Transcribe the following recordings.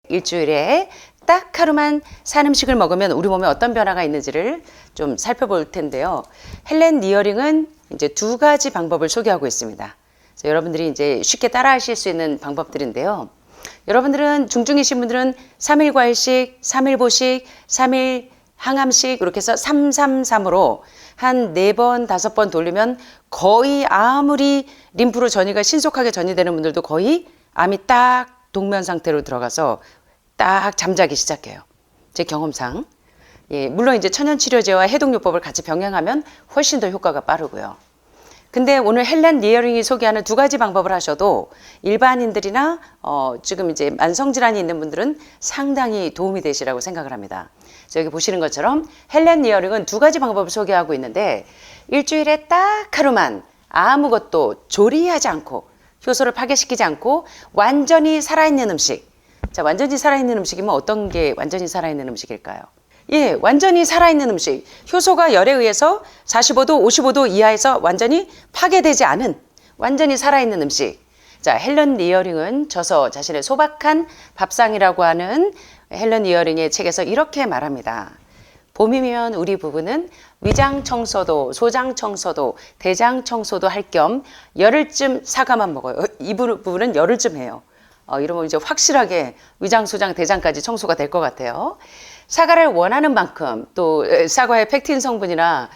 일주일에 딱 하루만 산 음식을 먹으면 우리 몸에 어떤 변화가 있는지를 좀 살펴볼 텐데요. 헬렌 리어링은 이제 두 가지 방법을 소개하고 있습니다. 그래서 여러분들이 이제 쉽게 따라 하실 수 있는 방법들인데요. 여러분들은 중증이신 분들은 3일 과일식, 3일 보식, 3일 항암식 이렇게 해서 333으로 한 4번, 5번 돌리면 거의 아무리 림프로 전이가 신속하게 전이되는 분들도 거의 암이 딱 동면 상태로 들어가서 딱 잠자기 시작해요. 제 경험상. 예, 물론 이제 천연치료제와 해독요법을 같이 병행하면 훨씬 더 효과가 빠르고요. 근데 오늘 헬렌 리어링이 소개하는 두 가지 방법을 하셔도 일반인들이나 지금 이제 만성질환이 있는 분들은 상당히 도움이 되시라고 생각을 합니다. 그래서 여기 보시는 것처럼 헬렌 리어링은 두 가지 방법을 소개하고 있는데 일주일에 딱 하루만 아무것도 조리하지 않고 효소를 파괴시키지 않고 완전히 살아있는 음식. 자, 완전히 살아있는 음식이면 어떤 게 완전히 살아있는 음식일까요? 예, 완전히 살아있는 음식. 효소가 열에 의해서 45도, 55도 이하에서 완전히 파괴되지 않은 완전히 살아있는 음식. 자, 헬렌 리어링은 저서 자신의 소박한 밥상이라고 하는 헬렌 리어링의 책에서 이렇게 말합니다. 봄이면 우리 부부는 위장 청소도, 소장 청소도, 대장 청소도 할 겸 열흘쯤 사과만 먹어요. 이 부분은 열흘쯤 해요. 이러면 이제 확실하게 위장, 소장, 대장까지 청소가 될 것 같아요. 사과를 원하는 만큼 또 사과에 펙틴 성분이나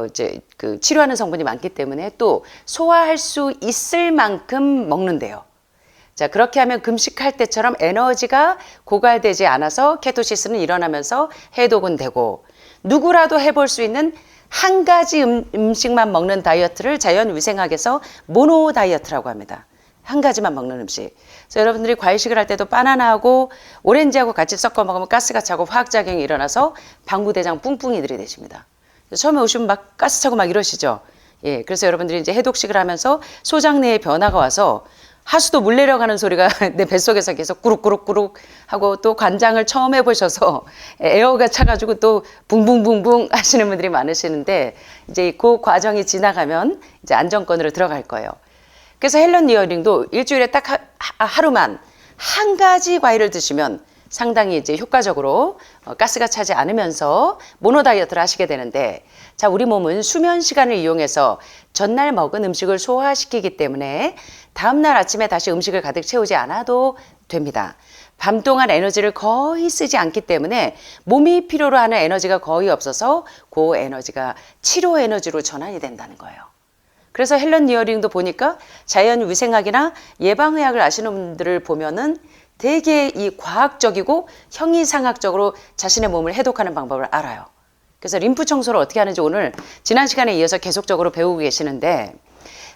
이제 그 치료하는 성분이 많기 때문에 또 소화할 수 있을 만큼 먹는데요. 자, 그렇게 하면 금식할 때처럼 에너지가 고갈되지 않아서 케토시스는 일어나면서 해독은 되고 누구라도 해볼 수 있는 한 가지 음식만 먹는 다이어트를 자연위생학에서 모노 다이어트라고 합니다. 한 가지만 먹는 음식. 그래서 여러분들이 과일식을 할 때도 바나나하고 오렌지하고 같이 섞어 먹으면 가스가 차고 화학작용이 일어나서 방구대장 뿡뿡이들이 되십니다. 처음에 오시면 막 가스 차고 막 이러시죠. 예, 그래서 여러분들이 이제 해독식을 하면서 소장 내에 변화가 와서 하수도 물 내려가는 소리가 내 뱃속에서 계속 꾸룩꾸룩꾸룩 하고 또 관장을 처음 해보셔서 에어가 차가지고 또 붕붕붕붕 하시는 분들이 많으시는데 이제 그 과정이 지나가면 이제 안정권으로 들어갈 거예요. 그래서 헬렌 리어링도 일주일에 딱 하루만 한 가지 과일을 드시면 상당히 이제 효과적으로 가스가 차지 않으면서 모노 다이어트를 하시게 되는데 자, 우리 몸은 수면 시간을 이용해서 전날 먹은 음식을 소화시키기 때문에 다음날 아침에 다시 음식을 가득 채우지 않아도 됩니다. 밤 동안 에너지를 거의 쓰지 않기 때문에 몸이 필요로 하는 에너지가 거의 없어서 그 에너지가 치료 에너지로 전환이 된다는 거예요. 그래서 헬렌 리어링도 보니까 자연위생학이나 예방의학을 아시는 분들을 보면은 되게 이 과학적이고 형이상학적으로 자신의 몸을 해독하는 방법을 알아요. 그래서 림프 청소를 어떻게 하는지 오늘 지난 시간에 이어서 계속적으로 배우고 계시는데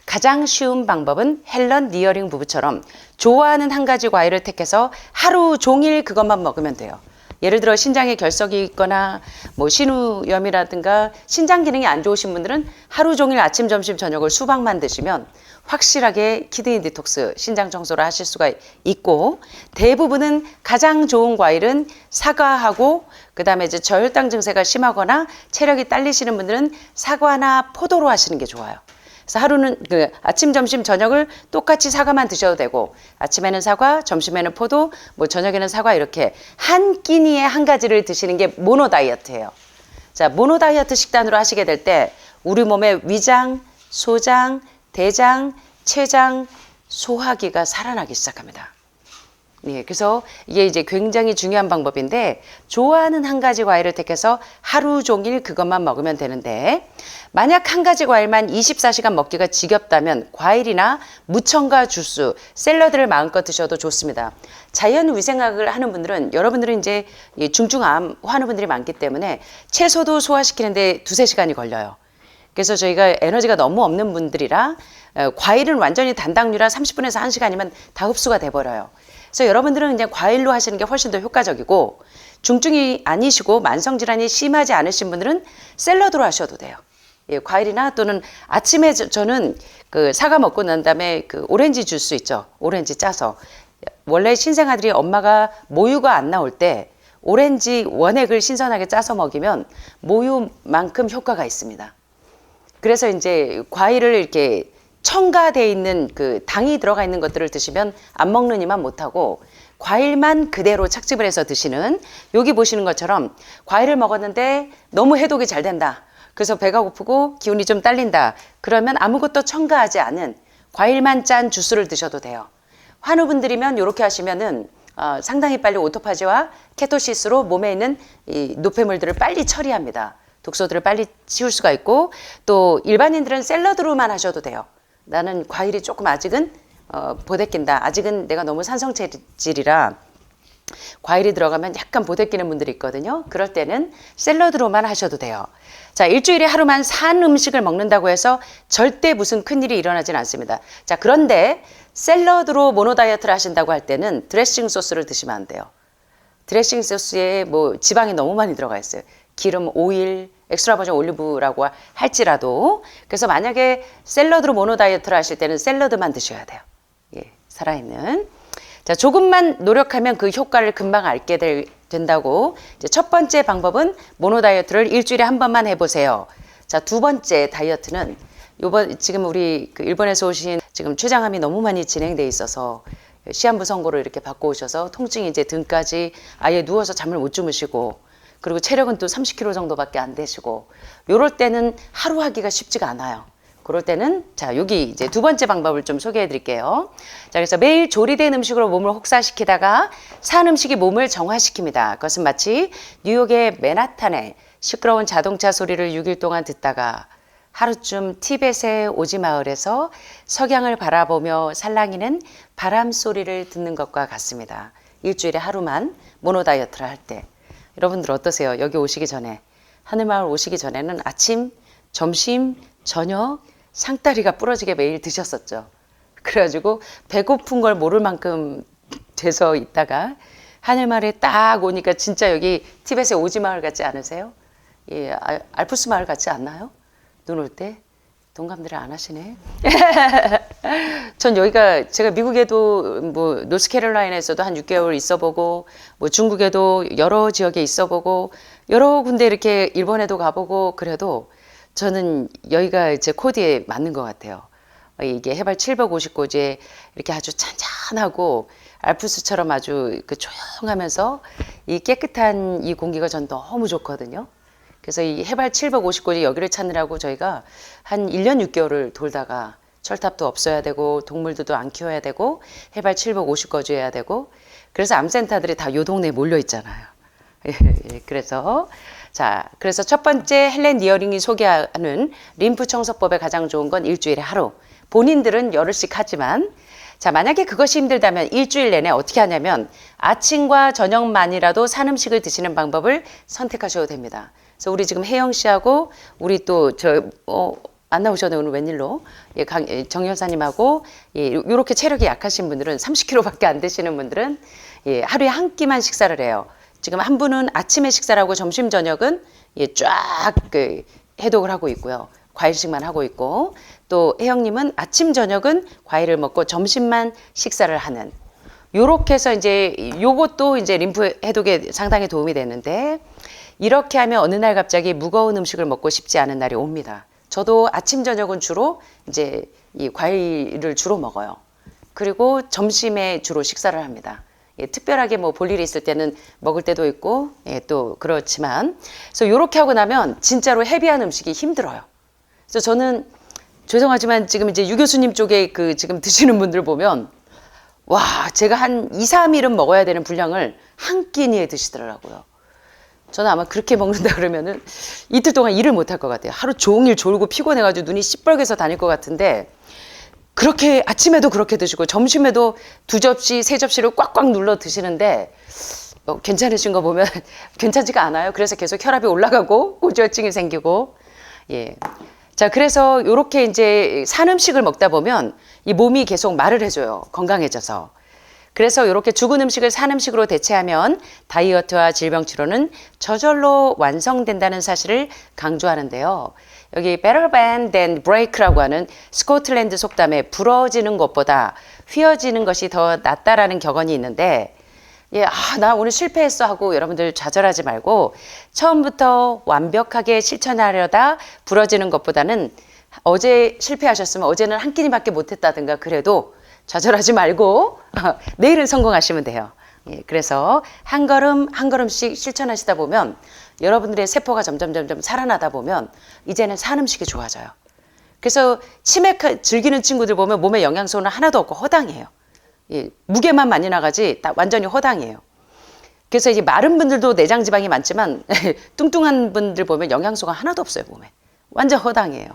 가장 쉬운 방법은 헬렌 리어링 부부처럼 좋아하는 한 가지 과일을 택해서 하루 종일 그것만 먹으면 돼요. 예를 들어 신장에 결석이 있거나 뭐 신우염이라든가 신장 기능이 안 좋으신 분들은 하루 종일 아침, 점심, 저녁을 수박만 드시면 확실하게 키드니 디톡스, 신장 청소를 하실 수가 있고 대부분은 가장 좋은 과일은 사과하고 그다음에 이제 저혈당 증세가 심하거나 체력이 딸리시는 분들은 사과나 포도로 하시는 게 좋아요. 그래서 하루는 그 아침, 점심, 저녁을 똑같이 사과만 드셔도 되고 아침에는 사과, 점심에는 포도, 뭐 저녁에는 사과 이렇게 한 끼니에 한 가지를 드시는 게 모노 다이어트예요. 자, 모노 다이어트 식단으로 하시게 될 때 우리 몸의 위장, 소장, 대장, 췌장, 소화기가 살아나기 시작합니다. 예, 그래서 이게 이제 굉장히 중요한 방법인데 좋아하는 한 가지 과일을 택해서 하루 종일 그것만 먹으면 되는데 만약 한 가지 과일만 24시간 먹기가 지겹다면 과일이나 무청과 주스, 샐러드를 마음껏 드셔도 좋습니다. 자연위생학을 하는 분들은 여러분들은 이제 중증암 하는 분들이 많기 때문에 채소도 소화시키는데 2-3시간이 걸려요. 그래서 저희가 에너지가 너무 없는 분들이라 과일은 완전히 단당류라 30분에서 1시간이면 다 흡수가 돼버려요. 그래서 여러분들은 그냥 과일로 하시는 게 훨씬 더 효과적이고 중증이 아니시고 만성질환이 심하지 않으신 분들은 샐러드로 하셔도 돼요. 예, 과일이나 또는 아침에 저는 그 사과 먹고 난 다음에 그 오렌지 주스 있죠. 오렌지 짜서 원래 신생아들이 엄마가 모유가 안 나올 때 오렌지 원액을 신선하게 짜서 먹이면 모유만큼 효과가 있습니다. 그래서 이제 과일을 이렇게 첨가되어 있는 그 당이 들어가 있는 것들을 드시면 안 먹는 이만 못하고 과일만 그대로 착즙을 해서 드시는, 여기 보시는 것처럼 과일을 먹었는데 너무 해독이 잘 된다. 그래서 배가 고프고 기운이 좀 딸린다. 그러면 아무것도 첨가하지 않은 과일만 짠 주스를 드셔도 돼요. 환우분들이면 이렇게 하시면은 상당히 빨리 오토파지와 케토시스로 몸에 있는 이 노폐물들을 빨리 처리합니다. 독소들을 빨리 치울 수가 있고, 또 일반인들은 샐러드로만 하셔도 돼요. 나는 과일이 조금 아직은 보대낀다. 아직은 내가 너무 산성체질이라 과일이 들어가면 약간 보대끼는 분들이 있거든요. 그럴 때는 샐러드로만 하셔도 돼요. 자, 일주일에 하루만 산 음식을 먹는다고 해서 절대 무슨 큰일이 일어나진 않습니다. 자, 그런데 샐러드로 모노 다이어트를 하신다고 할 때는 드레싱 소스를 드시면 안 돼요. 드레싱 소스에 뭐 지방이 너무 많이 들어가 있어요. 기름, 오일, 엑스트라 버진 올리브라고 할지라도. 그래서 만약에 샐러드로 모노 다이어트를 하실 때는 샐러드만 드셔야 돼요. 예, 살아있는. 자, 조금만 노력하면 그 효과를 금방 알게 된다고. 이제 첫 번째 방법은 모노 다이어트를 일주일에 한 번만 해보세요. 자, 두 번째 다이어트는 지금 우리 그 일본에서 오신 지금 췌장암이 너무 많이 진행돼 있어서 시한부 선고를 이렇게 받고 오셔서 통증이 이제 등까지 아예 누워서 잠을 못 주무시고, 그리고 체력은 또 30kg 정도밖에 안 되시고, 요럴 때는 하루 하기가 쉽지가 않아요. 그럴 때는 자, 여기 이제 두 번째 방법을 좀 소개해 드릴게요. 자, 그래서 매일 조리된 음식으로 몸을 혹사시키다가 산 음식이 몸을 정화시킵니다. 그것은 마치 뉴욕의 맨하탄의 시끄러운 자동차 소리를 6일 동안 듣다가 하루쯤 티벳의 오지 마을에서 석양을 바라보며 살랑이는 바람 소리를 듣는 것과 같습니다. 일주일에 하루만 모노 다이어트를 할 때. 여러분들 어떠세요? 여기 오시기 전에, 하늘마을 오시기 전에는 아침, 점심, 저녁 상다리가 부러지게 매일 드셨었죠. 그래가지고 배고픈 걸 모를 만큼 돼서 있다가 하늘마을에 딱 오니까 진짜 여기 티벳의 오지 마을 같지 않으세요? 예, 알프스 마을 같지 않나요? 눈 올 때? 동감들을 안 하시네. 전 여기가, 제가 미국에도 뭐 노스캐롤라이나에서도 한 6개월 있어보고, 뭐 중국에도 여러 지역에 있어보고, 여러 군데 이렇게 일본에도 가보고, 그래도 저는 여기가 제 코디에 맞는 것 같아요. 이게 해발 750고지에 이렇게 아주 찬찬하고 알프스처럼 아주 그 조용하면서 이 깨끗한 이 공기가 전 너무 좋거든요. 그래서 이 해발 750고지 여기를 찾느라고 저희가 한 1년 6개월을 돌다가 철탑도 없어야 되고 동물들도 안 키워야 되고 해발 750고지 해야 되고, 그래서 암센터들이 다 요 동네에 몰려 있잖아요. 그래서 그래서 첫 번째 헬렌 니어링이 소개하는 림프 청소법에 가장 좋은 건 일주일에 하루. 본인들은 열흘씩 하지만, 자, 만약에 그것이 힘들다면 일주일 내내 어떻게 하냐면 아침과 저녁만이라도 산 음식을 드시는 방법을 선택하셔도 됩니다. 그래서 우리 지금 혜영 씨하고 우리 또 안 나오셨네 오늘 웬일로, 예, 정 여사님하고, 예, 요렇게 체력이 약하신 분들은 30kg밖에 안 되시는 분들은 예, 하루에 한 끼만 식사를 해요. 지금 한 분은 아침에 식사를 하고 점심 저녁은 예, 쫙 해독을 하고 있고요. 과일식만 하고 있고, 또 혜영님은 아침 저녁은 과일을 먹고 점심만 식사를 하는, 요렇게 해서 이제 요것도 이제 림프 해독에 상당히 도움이 되는데, 이렇게 하면 어느 날 갑자기 무거운 음식을 먹고 싶지 않은 날이 옵니다. 저도 아침 저녁은 주로 이제 이 과일을 주로 먹어요. 그리고 점심에 주로 식사를 합니다. 예, 특별하게 뭐 볼 일이 있을 때는 먹을 때도 있고, 예, 또 그렇지만, 그래서 요렇게 하고 나면 진짜로 헤비한 음식이 힘들어요. 그래서 저는 죄송하지만 지금 이제 유 교수님 쪽에 그 지금 드시는 분들 보면, 와, 제가 한 2, 3일은 먹어야 되는 분량을 한 끼니에 드시더라고요. 저는 아마 그렇게 먹는다 그러면은 이틀 동안 일을 못 할 것 같아요. 하루 종일 졸고 피곤해가지고 눈이 시뻘개서 다닐 것 같은데, 그렇게 아침에도 그렇게 드시고 점심에도 2접시, 3접시를 꽉꽉 눌러 드시는데 괜찮으신 거 보면 괜찮지가 않아요. 그래서 계속 혈압이 올라가고 고지혈증이 생기고, 예. 자, 그래서 이렇게 이제 산 음식을 먹다 보면 이 몸이 계속 말을 해줘요. 건강해져서. 그래서 이렇게 죽은 음식을 산 음식으로 대체하면 다이어트와 질병 치료는 저절로 완성된다는 사실을 강조하는데요. 여기 better bend than break라고 하는 스코틀랜드 속담에 부러지는 것보다 휘어지는 것이 더 낫다라는 격언이 있는데, 예, 나 오늘 실패했어 하고 여러분들 좌절하지 말고 처음부터 완벽하게 실천하려다 부러지는 것보다는, 어제 실패하셨으면 어제는 한 끼니밖에 못했다든가 그래도 좌절하지 말고 내일은 성공하시면 돼요. 예, 그래서 한 걸음 한 걸음씩 실천하시다 보면 여러분들의 세포가 점점 살아나다 보면 이제는 산 음식이 좋아져요. 그래서 치맥 즐기는 친구들 보면 몸에 영양소는 하나도 없고 허당해요. 예, 무게만 많이 나가지 완전히 허당해요. 그래서 이제 마른 분들도 내장 지방이 많지만 뚱뚱한 분들 보면 영양소가 하나도 없어요, 몸에. 완전 허당해요.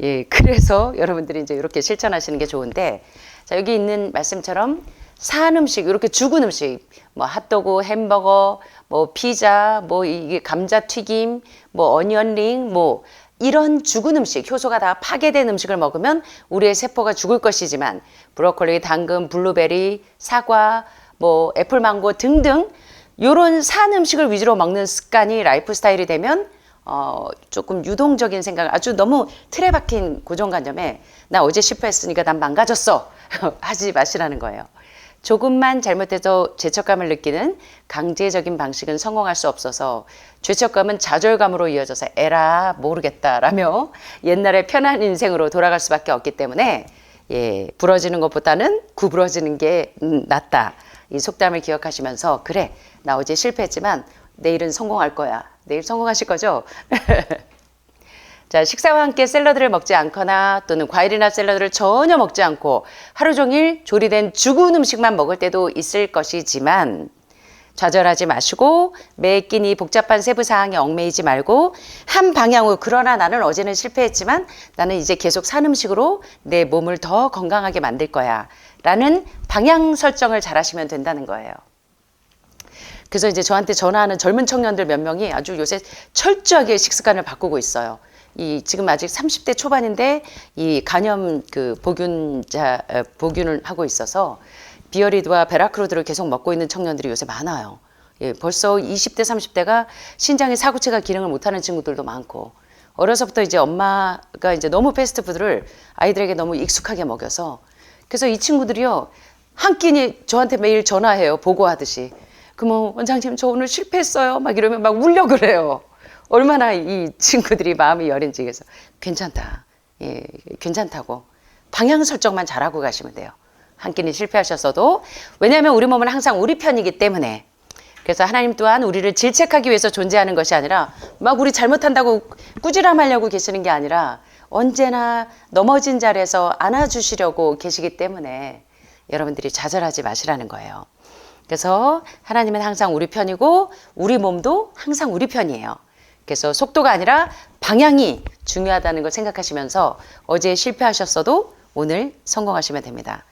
예, 그래서 여러분들이 이제 이렇게 실천하시는 게 좋은데, 자, 여기 있는 말씀처럼 산 음식, 이렇게 죽은 음식, 뭐 핫도그, 햄버거, 뭐 피자, 뭐 이게 감자튀김, 뭐 어니언링, 뭐 이런 죽은 음식, 효소가 다 파괴된 음식을 먹으면 우리의 세포가 죽을 것이지만 브로콜리, 당근, 블루베리, 사과, 뭐 애플망고 등등 요런 산 음식을 위주로 먹는 습관이 라이프 스타일이 되면 조금 유동적인 생각, 아주 너무 틀에 박힌 고정관념에 나 어제 실패했으니까 난 망가졌어 하지 마시라는 거예요. 조금만 잘못해도 죄책감을 느끼는 강제적인 방식은 성공할 수 없어서 죄책감은 좌절감으로 이어져서 에라 모르겠다라며 옛날의 편한 인생으로 돌아갈 수밖에 없기 때문에 예, 부러지는 것보다는 구부러지는 게 낫다. 이 속담을 기억하시면서 그래 나 어제 실패했지만 내일은 성공할 거야. 내일 성공하실 거죠? 자, 식사와 함께 샐러드를 먹지 않거나 또는 과일이나 샐러드를 전혀 먹지 않고 하루 종일 조리된 죽은 음식만 먹을 때도 있을 것이지만 좌절하지 마시고 매 끼니 복잡한 세부 사항에 얽매이지 말고 한 방향으로 그러나 나는 어제는 실패했지만 나는 이제 계속 산 음식으로 내 몸을 더 건강하게 만들 거야 라는 방향 설정을 잘 하시면 된다는 거예요. 그래서 이제 저한테 전화하는 젊은 청년들 몇 명이 아주 요새 철저하게 식습관을 바꾸고 있어요. 지금 아직 30대 초반인데 이 간염 보균을 하고 있어서 비어리드와 베라크루드를 계속 먹고 있는 청년들이 요새 많아요. 예, 벌써 20대, 30대가 신장의 사구체가 기능을 못하는 친구들도 많고 어려서부터 이제 엄마가 이제 너무 패스트푸드를 아이들에게 너무 익숙하게 먹여서 그래서 이 친구들이요 한 끼니 저한테 매일 전화해요. 보고하듯이. 그러면 원장님 저 오늘 실패했어요. 막 이러면 막 울려 그래요. 얼마나 이 친구들이 마음이 여린지. 그래서 괜찮다. 예, 괜찮다고. 방향 설정만 잘하고 가시면 돼요. 한 끼니 실패하셨어도. 왜냐하면 우리 몸은 항상 우리 편이기 때문에. 그래서 하나님 또한 우리를 질책하기 위해서 존재하는 것이 아니라 막 우리 잘못한다고 꾸지람하려고 계시는 게 아니라 언제나 넘어진 자리에서 안아주시려고 계시기 때문에 여러분들이 좌절하지 마시라는 거예요. 그래서 하나님은 항상 우리 편이고 우리 몸도 항상 우리 편이에요. 그래서 속도가 아니라 방향이 중요하다는 걸 생각하시면서 어제 실패하셨어도 오늘 성공하시면 됩니다.